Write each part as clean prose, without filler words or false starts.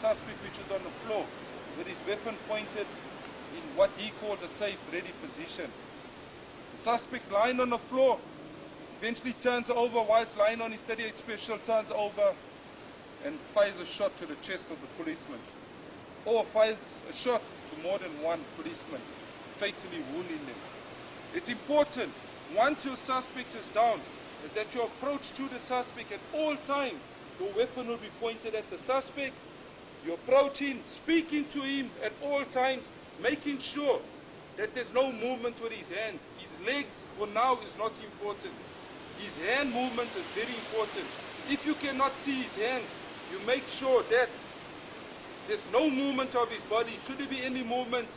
suspect which is on the floor with his weapon pointed in what he calls a safe ready position. The suspect lying on the floor eventually turns over whilst lying on his 38 special, turns over and fires a shot to the chest of the policeman, or fires a shot to more than one policeman, fatally wounding them. It's important, once your suspect is down, is that your approach to the suspect at all times, your weapon will be pointed at the suspect. You're approaching, speaking to him at all times, making sure that there's no movement with his hands. His legs for now is not important. His hand movement is very important. If you cannot see his hands, you make sure that there's no movement of his body. Should there be any movement,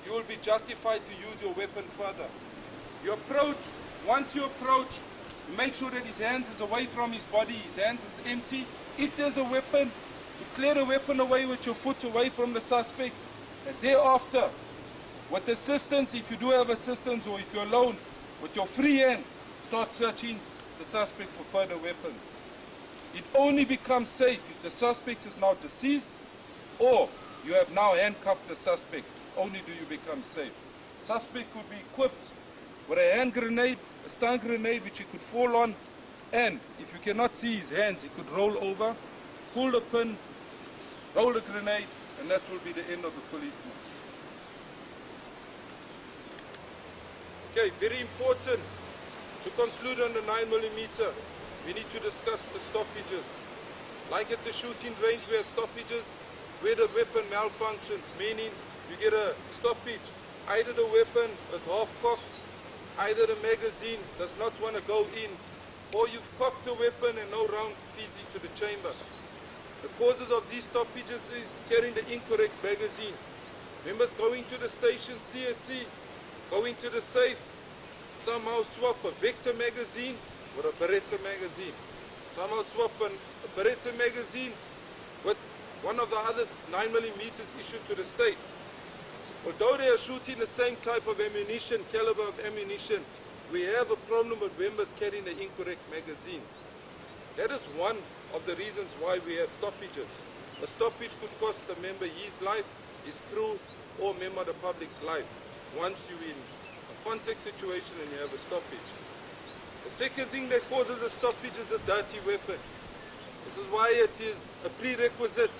you will be justified to use your weapon further. You approach, once you approach, you make sure that his hands is away from his body, his hands is empty. If there's a weapon, you clear the weapon away with your foot away from the suspect. And thereafter, with assistance, if you do have assistance, or if you're alone, with your free hand, start searching the suspect for further weapons. It only becomes safe if the suspect is now deceased, or you have now handcuffed the suspect. Only do you become safe. Suspect could be equipped with a hand grenade, a stun grenade which he could fall on, and if you cannot see his hands, he could roll over, pull the pin, roll the grenade, and that will be the end of the policeman. Okay, very important. To conclude on the 9mm, we need to discuss the stoppages. Like at the shooting range, we have stoppages where the weapon malfunctions, meaning you get a stoppage. Either the weapon is half cocked, either the magazine does not want to go in, or you've cocked the weapon and no round feeds into the chamber. The causes of these stoppages is carrying the incorrect magazine. Members going to the station CSC, going to the safe, somehow swap a Vector magazine with a Beretta magazine. Somehow swap a Beretta magazine with one of the other 9mm issued to the state. Although they are shooting the same type of ammunition, caliber of ammunition, we have a problem with members carrying the incorrect magazines. That is one of the reasons why we have stoppages. A stoppage could cost a member his life, his crew, or a member of the public's life once you're in a contact situation and you have a stoppage. The second thing that causes a stoppage is a dirty weapon. This is why it is a prerequisite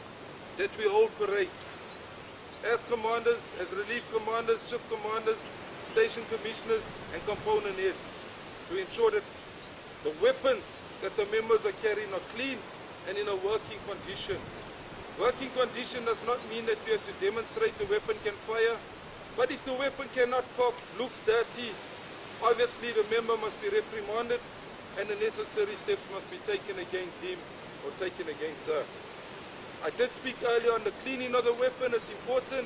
that we hold parades. As commanders, as relief commanders, shift commanders, station commissioners, and component heads, to ensure that the weapons that the members are carrying are clean and in a working condition. Working condition does not mean that you have to demonstrate the weapon can fire, but if the weapon cannot cock, looks dirty, obviously the member must be reprimanded and the necessary steps must be taken against him or taken against her. I did speak earlier on the cleaning of the weapon. It's important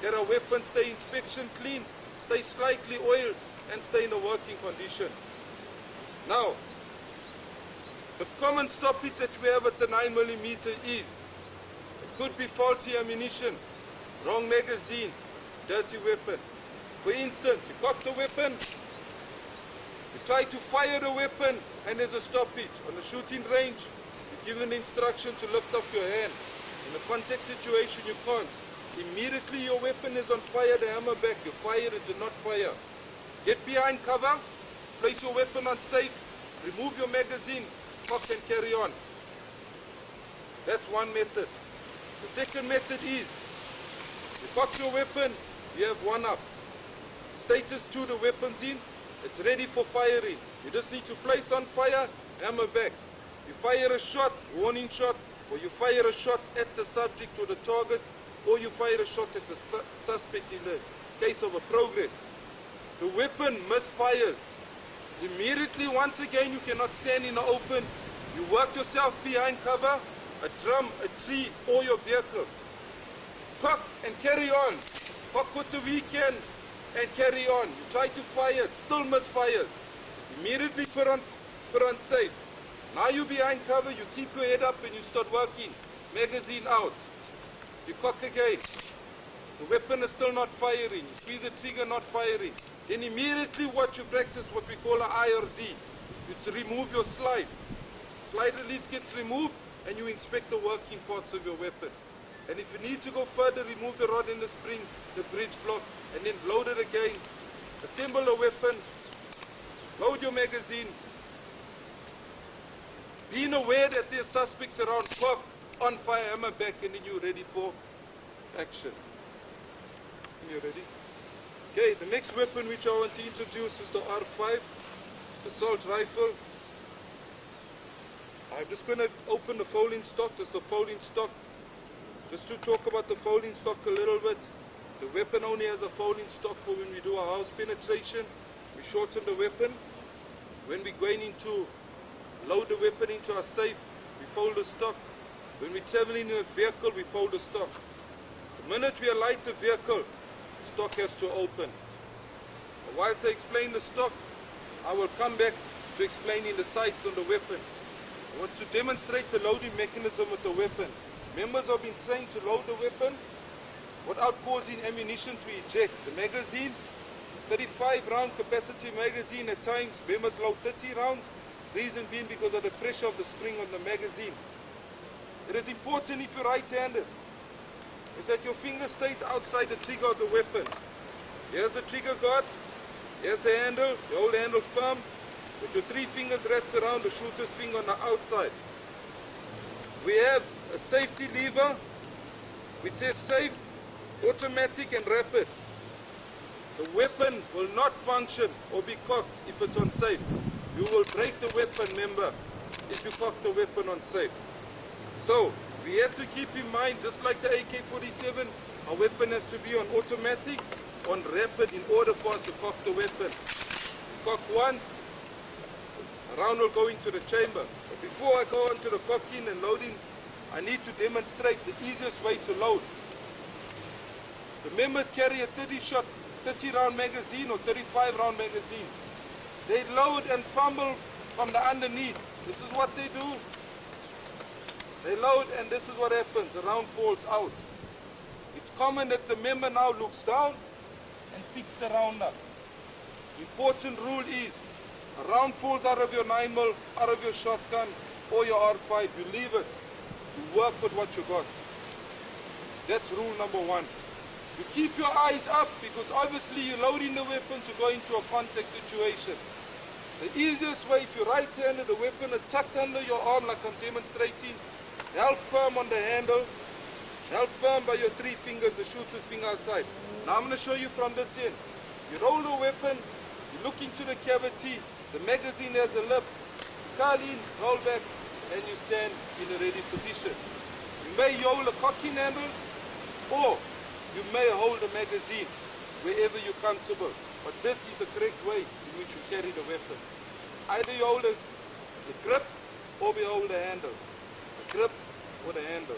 that our weapons stay inspection clean, stay slightly oiled, and stay in a working condition. Now, the common stoppage that we have at the 9mm is, it could be faulty ammunition, wrong magazine, dirty weapon. For instance, you cock the weapon, you try to fire the weapon, and there's a stoppage. On the shooting range, you're given the instruction to lift up your hand. In a contact situation, you can't. Immediately your weapon is on fire, the hammer back, you fire it, do not fire. Get behind cover, place your weapon on safe, remove your magazine, cock and carry on. That's one method. The second method is, you cock your weapon, you have one up. Status 2, the weapon's in, it's ready for firing. You just need to place on fire, hammer back. You fire a shot, warning shot, or you fire a shot at the subject or the target, or you fire a shot at the suspect in the case of a progress. The weapon misfires. Immediately, once again, you cannot stand in the open. You work yourself behind cover, a drum, a tree, or your vehicle. Cock and carry on. Cock with the weekend and carry on. You try to fire, it still misfires. Immediately put on safe. Now you're behind cover, you keep your head up and you start working. Magazine out. You cock again. The weapon is still not firing. You squeeze the trigger, not firing. Then immediately what you practice, what we call an IRD. It's remove your slide. Slide release gets removed and you inspect the working parts of your weapon. And if you need to go further, remove the rod and the spring, the bridge block, and then load it again. Assemble a weapon. Load your magazine. Being aware that there are suspects around, cock, on fire, hammer back, and then you're ready for action. And you're ready? Okay, the next weapon which I want to introduce is the R5, assault rifle. I'm just going to open the folding stock. There's the folding stock. Just to talk about the folding stock a little bit. The weapon only has a folding stock for when we do a house penetration. We shorten the weapon. When we're going into load the weapon into our safe, we fold the stock. When we're traveling in a vehicle, we fold the stock. The minute we alight the vehicle, the stock has to open. But whilst I explain the stock, I will come back to explaining the sights on the weapon. I want to demonstrate the loading mechanism of the weapon. Members have been trained to load the weapon without causing ammunition to eject. The magazine, 35 round capacity magazine, at times members load 30 rounds, reason being because of the pressure of the spring on the magazine. It is important if you're right-handed, is that your finger stays outside the trigger of the weapon. Here's the trigger guard, here's the handle, you hold the handle firm, with your 3 fingers wrapped around the shooter's finger on the outside. We have a safety lever which says safe, automatic and rapid. The weapon will not function or be cocked if it's unsafe. You will break the weapon, member, if you cock the weapon unsafe. So, we have to keep in mind, just like the AK-47, our weapon has to be on automatic, on rapid, in order for us to cock the weapon. We cock once, a round will go into the chamber. But before I go on to the cocking and loading, I need to demonstrate the easiest way to load. The members carry a 30 round magazine or 35 round magazine. They load and fumble from the underneath. This is what they do. They load and this is what happens. The round falls out. It's common that the member now looks down and picks the round up. The important rule is, a round falls out of your 9mm, out of your shotgun or your R5, you leave it. You work with what you got. That's rule number 1. You keep your eyes up because obviously you're loading the weapon to go into a contact situation. The easiest way, if you're right-handed, the weapon is tucked under your arm like I'm demonstrating, held firm on the handle, held firm by your 3 fingers, the shooter's finger outside. Now I'm going to show you from this end. You roll the weapon, you look into the cavity, the magazine has a lip, you call in, roll back, and you stand in a ready position. You may hold a cocking handle, or you may hold the magazine wherever you're comfortable. But this is the correct way in which you carry the weapon. Either you hold the grip or we hold the handle. The grip or the handle.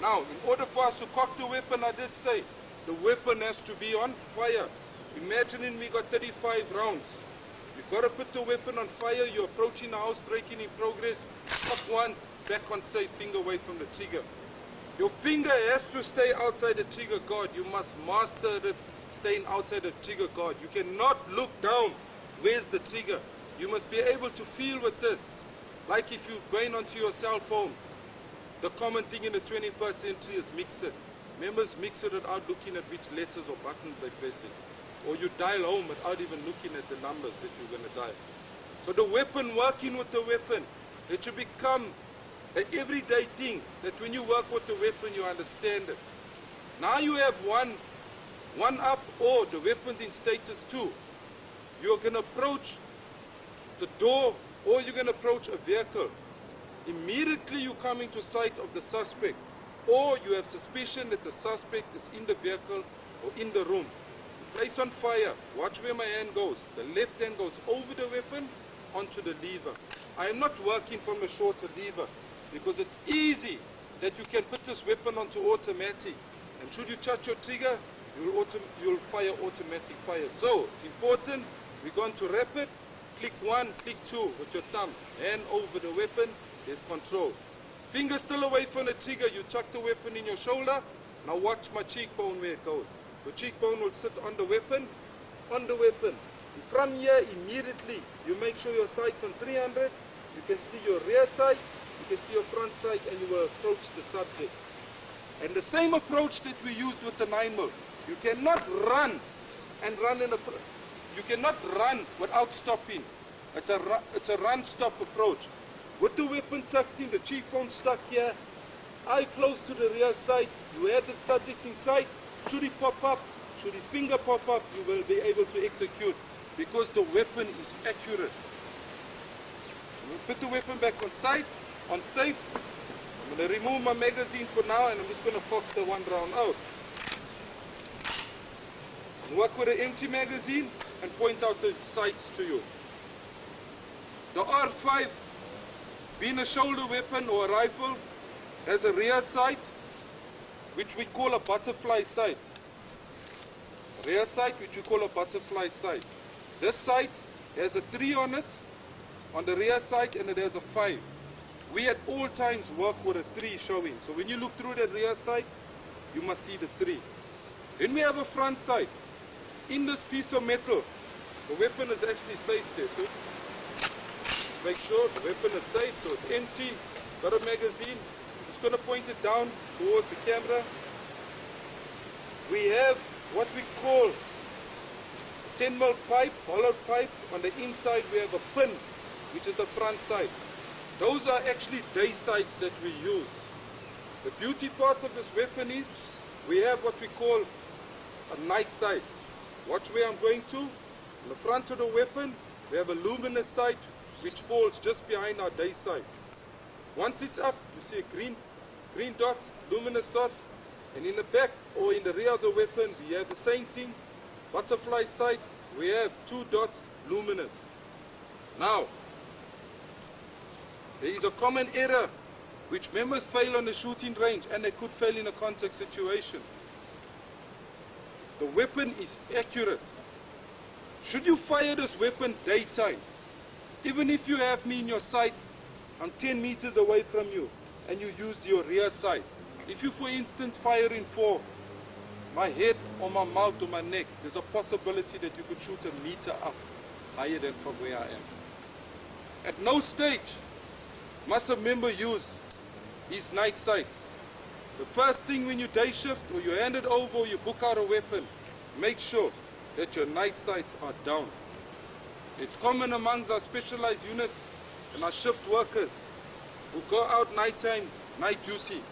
Now, in order for us to cock the weapon, I did say, the weapon has to be on fire. Imagining we got 35 rounds. You've got to put the weapon on fire. You're approaching the house, breaking in progress. Cock once, back on safe, finger away from the trigger. Your finger has to stay outside the trigger guard. You must master it, staying outside the trigger guard. You cannot look down. Where's the trigger? You must be able to feel with this. Like if you're going onto your cell phone. The common thing in the 21st century is mix it. Members mix it without looking at which letters or buttons they're pressing. Or you dial home without even looking at the numbers that you're going to dial. So the weapon, working with the weapon, it should become an everyday thing, that when you work with the weapon, you understand it. Now you have one up, or the weapon's in status 2. You're going to approach the door, or you're going to approach a vehicle. Immediately you come into sight of the suspect, or you have suspicion that the suspect is in the vehicle or in the room. Place on fire. Watch where my hand goes. The left hand goes over the weapon onto the lever. I am not working from a shorter lever, because it's easy that you can put this weapon onto automatic, and should you touch your trigger, you'll fire automatic fire. So it's important, we're going to rapid, click 1, click 2 with your thumb, hand over the weapon, there's control. Finger still away from the trigger, you tuck the weapon in your shoulder. Now watch my cheekbone where it goes. The cheekbone will sit on the weapon, on the weapon. From here, immediately, you make sure your sight's on 300, you can see your rear sight, you can see your front sight and you will approach the subject. And the same approach that we used with the 9mm. You cannot run and run in a... You cannot run without stopping. It's a run-stop approach. With the weapon tucked in, the cheekbone stuck here, eye close to the rear sight, you have the subject in sight. Should he pop up, should his finger pop up, you will be able to execute because the weapon is accurate. We'll put the weapon back on sight, on safe. I'm going to remove my magazine for now and I'm just going to pop the one round out. Work with an empty magazine and point out the sights to you. The R5, being a shoulder weapon or a rifle, has a rear sight, which we call a butterfly sight. Rear sight, which we call a butterfly sight. This sight has a 3 on it, on the rear sight, and it has a 5. We at all times work with a 3 showing. So when you look through the rear sight, you must see the 3. Then we have a front sight. In this piece of metal, the weapon is actually safe there. So make sure the weapon is safe, so it's empty. Got a magazine. Just going to point it down towards the camera. We have what we call 10mm pipe, hollowed pipe. On the inside we have a pin, which is the front sight. Those are actually day sights that we use. The beauty parts of this weapon is we have what we call a night sight. Watch where I'm going to. On the front of the weapon, we have a luminous sight which falls just behind our day sight. Once it's up, you see a green dot, luminous dot. And in the back or in the rear of the weapon, we have the same thing. Butterfly sight, we have 2 dots, luminous. Now, there is a common error which members fail on the shooting range and they could fail in a contact situation. The weapon is accurate. Should you fire this weapon daytime, even if you have me in your sights, I'm 10 meters away from you and you use your rear sight. If you, for instance, fire in for my head or my mouth or my neck, there's a possibility that you could shoot a meter up higher than from where I am. At no stage must a member use his night sights. The first thing when you day shift or you hand it over or you book out a weapon, make sure that your night sights are down. It's common amongst our specialized units and our shift workers who go out nighttime, night duty,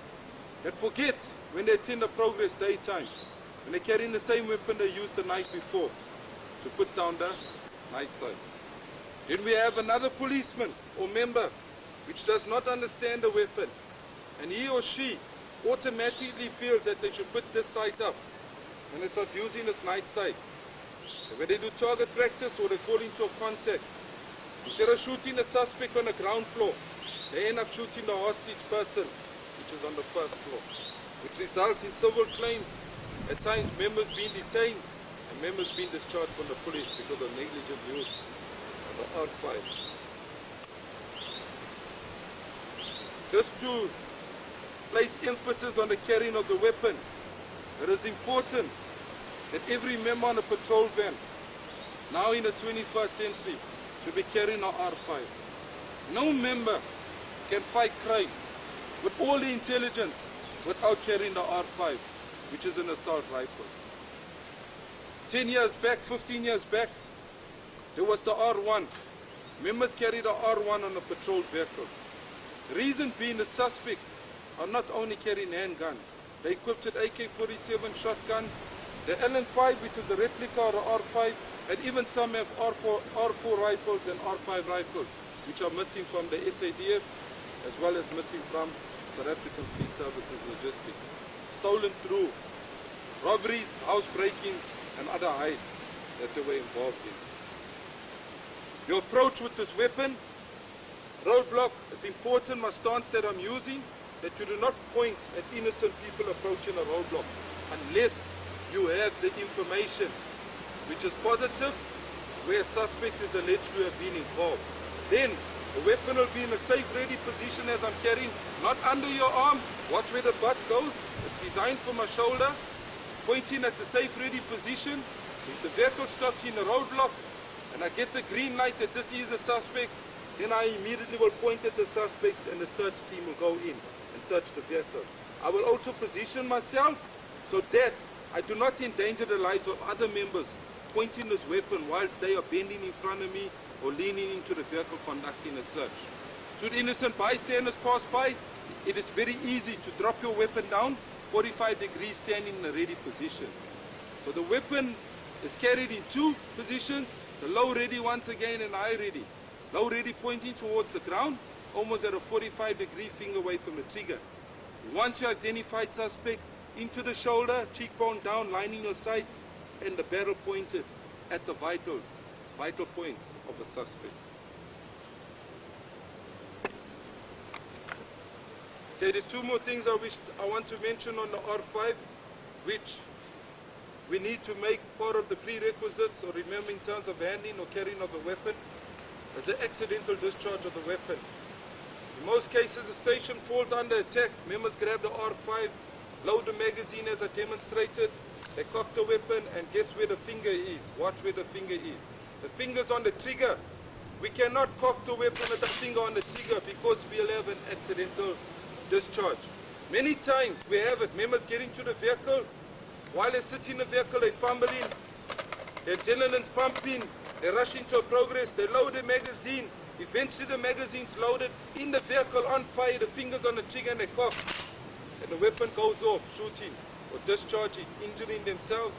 that forget when they attend the progress daytime, when they carry in the same weapon they used the night before, to put down the night sights. Then we have another policeman or member which does not understand the weapon, and he or she automatically feels that they should put this sight up and they start using this night sight. And when they do target practice or they call into a contact, instead of shooting the suspect on the ground floor, they end up shooting the hostage person, which is on the first floor, which results in civil claims, at times members being detained and members being discharged from the police because of negligent use of the R5. Just to place emphasis on the carrying of the weapon, it is important that every member on a patrol van, now in the 21st century, should be carrying an R5. No member can fight crime with all the intelligence without carrying the R5, which is an assault rifle. 10 years back, 15 years back, there was the R1. Members carried the R1 on a patrol vehicle. The reason being the suspects are not only carrying handguns, they're equipped with AK-47 shotguns, the LM5, which is the replica of the R5, and even some have R4 rifles and R5 rifles, which are missing from the SADF, as well as missing from South African Police Services logistics. Stolen through robberies, house breakings, and other heists that they were involved in. Your approach with this weapon, roadblock, it's important, my stance that I'm using, that you do not point at innocent people approaching a roadblock unless you have the information which is positive, where a suspect is alleged to have been involved. Then the weapon will be in a safe, ready position as I'm carrying, not under your arm. Watch where the butt goes. It's designed for my shoulder, pointing at the safe, ready position. If the vehicle stops in a roadblock and I get the green light that this is the suspect, then I immediately will point at the suspects and the search team will go in and search the vehicle. I will also position myself so that I do not endanger the lives of other members pointing this weapon whilst they are bending in front of me or leaning into the vehicle conducting a search. Should innocent bystanders pass by, it is very easy to drop your weapon down, 45 degrees standing in a ready position. So the weapon is carried in two positions, the low ready once again and high ready. Low ready pointing towards the ground, almost at a 45-degree finger away from the trigger. Once you identified suspect, into the shoulder, cheekbone down, lining your sight, and the barrel pointed at the vital points of the suspect. Okay, there's two more things I want to mention on the R5, which we need to make part of the prerequisites or remember in terms of handling or carrying of a weapon, as the accidental discharge of the weapon. In most cases, the station falls under attack. Members grab the R5, load the magazine as I demonstrated, they cock the weapon, and guess where the finger is? Watch where the finger is. The finger's on the trigger. We cannot cock the weapon with the finger on the trigger because we'll have an accidental discharge. Many times we have it, members get into the vehicle, while they sit in the vehicle, they're fumbling, their adrenaline's pumping, they rush into a progress, they load the magazine, eventually the magazine's loaded, in the vehicle on fire, the fingers on the trigger and they cock. And the weapon goes off, shooting or discharging, injuring themselves,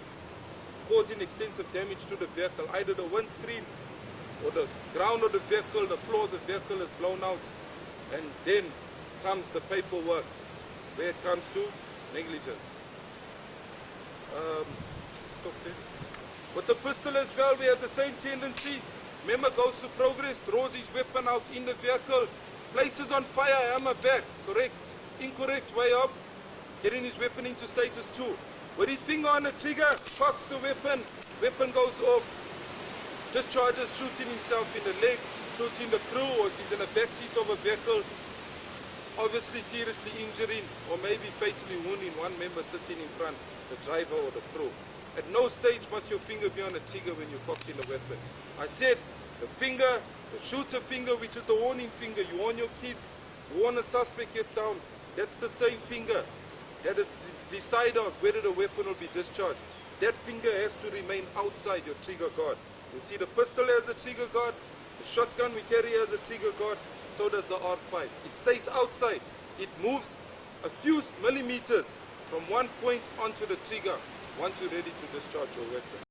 causing extensive damage to the vehicle. Either the windscreen or the ground of the vehicle, the floor of the vehicle is blown out. And then comes the paperwork, where it comes to negligence. Stop there. With the pistol as well, we have the same tendency. Member goes to progress, draws his weapon out in the vehicle, places on fire, hammer back, correct, incorrect way of getting his weapon into status 2. With his finger on the trigger, cocks the weapon, weapon goes off, discharges, shooting himself in the leg, shooting the crew, or if he's in the back seat of a vehicle, obviously seriously injuring or maybe fatally wounding one member sitting in front, the driver or the crew. At no stage must your finger be on the trigger when you're cocking the weapon. I said the finger, the shooter finger, which is the warning finger, you warn your kids, you warn a suspect, get down, that's the same finger. That is the decider of whether the weapon will be discharged. That finger has to remain outside your trigger guard. You see the pistol has a trigger guard, the shotgun we carry has a trigger guard, so does the R5. It stays outside. It moves a few millimeters from one point onto the trigger once you're ready to discharge your weapon.